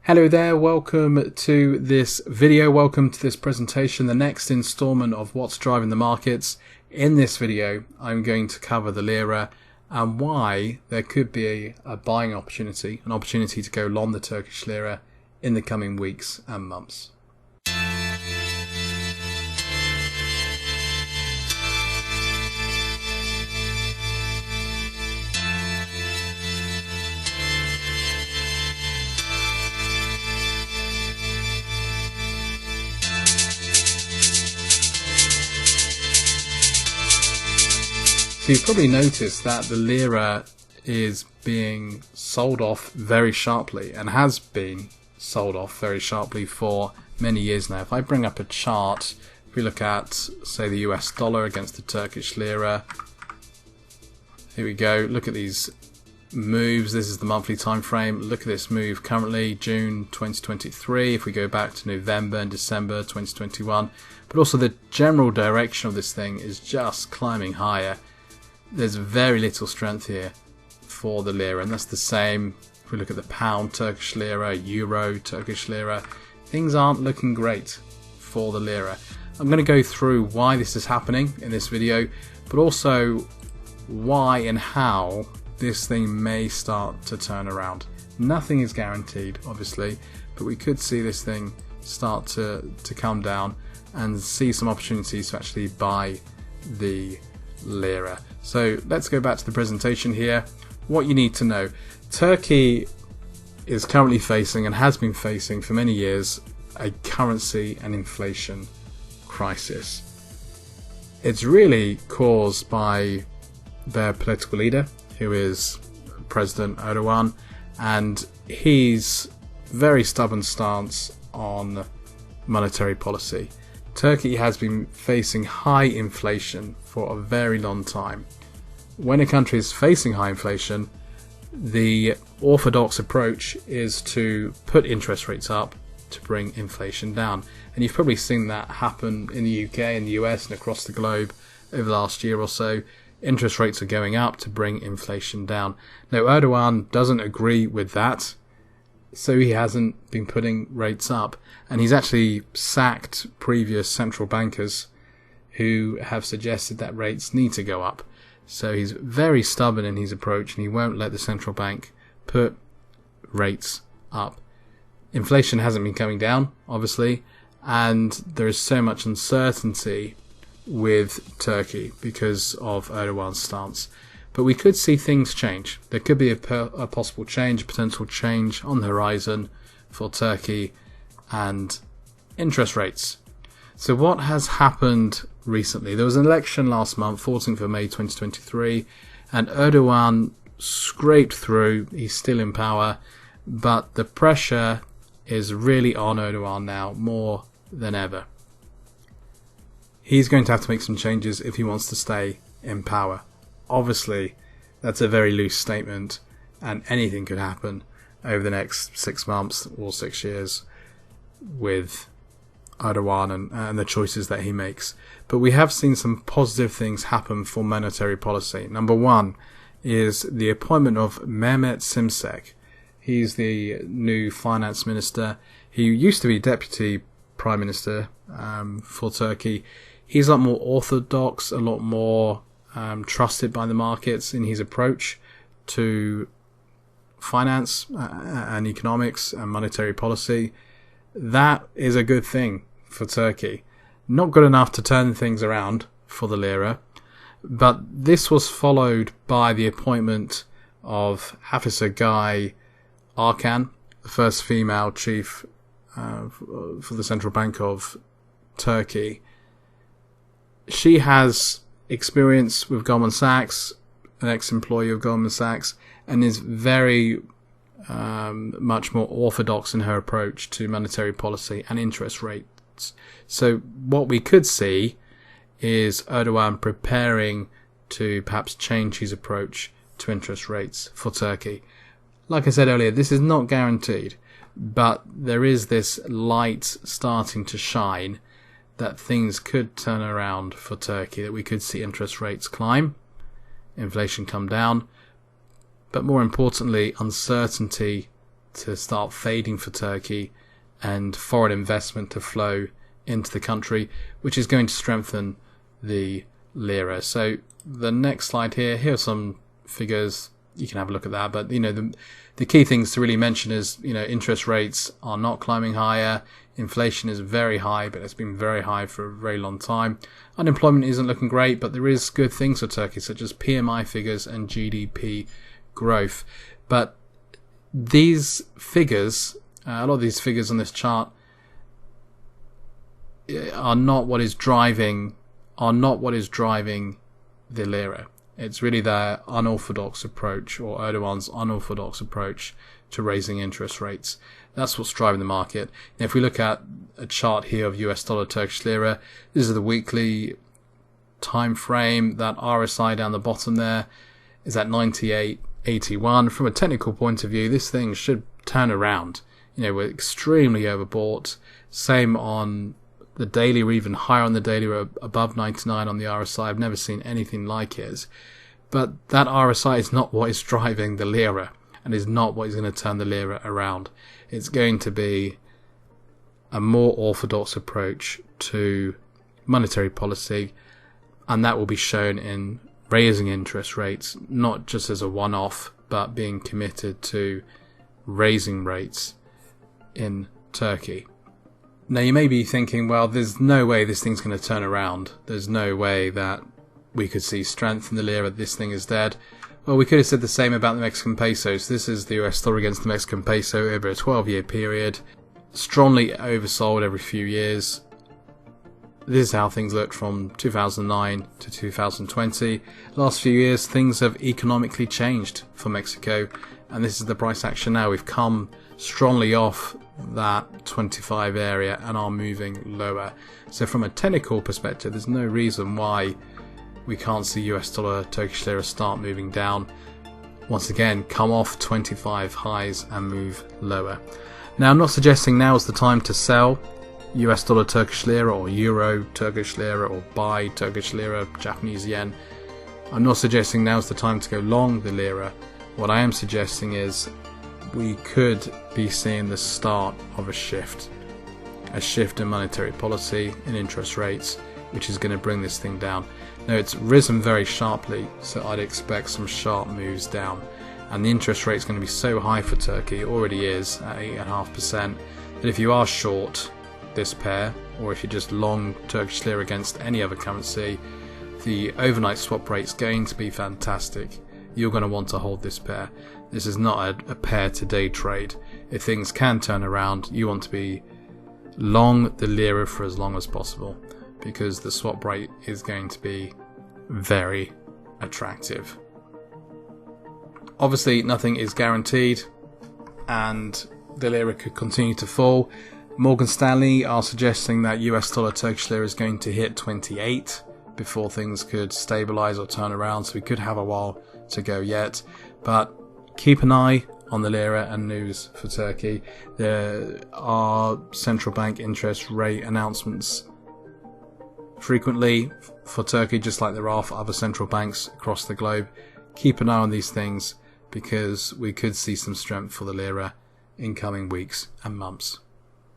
Hello there, welcome to this video, welcome to this presentation, the next installment of what's driving the markets. In this video I'm going to cover the Lira and why there could be a buying opportunity, an opportunity to go long the Turkish Lira in the coming weeks and months. So you've probably noticed that the Lira is being sold off very sharply and has been sold off very sharply for many years now. If I bring up a chart, if we look at, say, the US dollar against the Turkish Lira, here we go, look at these moves. This is the monthly time frame. Look at this move currently, June 2023, if we go back to November and December 2021. But also the general direction of this thing is just climbing higher. There's very little strength here for the Lira, and that's the same if we look at the pound, Turkish Lira, euro, Turkish Lira. Things aren't looking great for the Lira. I'm going to go through why this is happening in this video, but also why and how this thing may start to turn around. Nothing is guaranteed, obviously, but we could see this thing start to come down and see some opportunities to actually buy the Lira. So let's go back to the presentation here. What you need to know: Turkey is currently facing, and has been facing for many years, a currency and inflation crisis. It's really caused by their political leader, who is President Erdogan, and his very stubborn stance on monetary policy. Turkey has been facing high inflation for a very long time. When a country is facing high inflation, the orthodox approach is to put interest rates up to bring inflation down. And you've probably seen that happen in the UK and the US and across the globe over the last year or so. Interest rates are going up to bring inflation down. Now, Erdogan doesn't agree with that, so he hasn't been putting rates up. And he's actually sacked previous central bankers who have suggested that rates need to go up. So he's very stubborn in his approach, and he won't let the central bank put rates up. Inflation hasn't been coming down, obviously, and there is so much uncertainty with Turkey because of Erdogan's stance. But we could see things change. There could be a possible change, a potential change on the horizon for Turkey and interest rates. So what has happened recently? There was an election last month, 14th of May 2023, and Erdogan scraped through. He's still in power, but the pressure is really on Erdogan now, more than ever. He's going to have to make some changes if he wants to stay in power. Obviously, that's a very loose statement, and anything could happen over the next 6 months or 6 years with Erdogan and the choices that he makes. But we have seen some positive things happen for monetary policy. Number one is the appointment of Mehmet Şimşek. He's the new finance minister. He used to be deputy prime minister for Turkey. He's a lot more orthodox, a lot more trusted by the markets in his approach to finance and economics and monetary policy. That is a good thing for Turkey. Not good enough to turn things around for the Lira, but this was followed by the appointment of Hafisa Gaye Erkan, the first female chief for the Central Bank of Turkey. She has experience with Goldman Sachs, an ex-employee of Goldman Sachs, and is very much more orthodox in her approach to monetary policy and interest rates. So what we could see is Erdogan preparing to perhaps change his approach to interest rates for Turkey. Like I said earlier, this is not guaranteed, but there is this light starting to shine that things could turn around for Turkey, that we could see interest rates climb, inflation come down, but more importantly, uncertainty to start fading for Turkey and foreign investment to flow into the country, which is going to strengthen the lira. So the next slide here are some figures. You can have a look at that, but the key things to really mention is interest rates are not climbing higher. Inflation is very high, but it's been very high for a very long time. Unemployment isn't looking great, but there is good things for Turkey, such as PMI figures and GDP growth. But these figures, a lot of these figures on this chart, are not what is driving the lira. It's really their unorthodox approach, or Erdogan's unorthodox approach to raising interest rates. That's what's driving the market. Now, if we look at a chart here of US dollar Turkish lira, this is the weekly time frame. That RSI down the bottom there is at 98.81. From a technical point of view, this thing should turn around. We're extremely overbought. Same on the daily, we're even higher on the daily, we're above 99 on the RSI. I've never seen anything like it. But that RSI is not what is driving the lira, and is not what is going to turn the lira around. It's going to be a more orthodox approach to monetary policy, and that will be shown in raising interest rates, not just as a one-off, but being committed to raising rates in Turkey. Now, you may be thinking, well, there's no way this thing's going to turn around. There's no way that we could see strength in the lira. This thing is dead. Well, we could have said the same about the Mexican peso. So this is the US dollar against the Mexican peso over a 12-year period. Strongly oversold every few years. This is how things looked from 2009 to 2020. Last few years, things have economically changed for Mexico. And this is the price action now. We've come strongly off that 25 area and are moving lower. So from a technical perspective, there's no reason why we can't see US dollar Turkish lira start moving down. Once again, come off 25 highs and move lower. Now, I'm not suggesting now is the time to sell US dollar Turkish lira or euro Turkish lira or buy Turkish lira, Japanese yen. I'm not suggesting now is the time to go long the lira. What I am suggesting is we could be seeing the start of a shift in monetary policy, in interest rates, which is going to bring this thing down. Now, it's risen very sharply, so I'd expect some sharp moves down. And the interest rate is going to be so high for Turkey, it already is at 8.5%, that if you are short this pair, or if you're just long Turkish lira against any other currency, the overnight swap rate is going to be fantastic. You're going to want to hold this pair. This is not a pair to day trade. If things can turn around, you want to be long the lira for as long as possible, because the swap rate is going to be very attractive. Obviously, nothing is guaranteed, and the lira could continue to fall. Morgan Stanley are suggesting that US dollar Turkish lira is going to hit 28 before things could stabilize or turn around, so we could have a while to go yet. But keep an eye on the lira and news for Turkey. There are central bank interest rate announcements frequently for Turkey, just like there are for other central banks across the globe. Keep an eye on these things, because we could see some strength for the lira in coming weeks and months.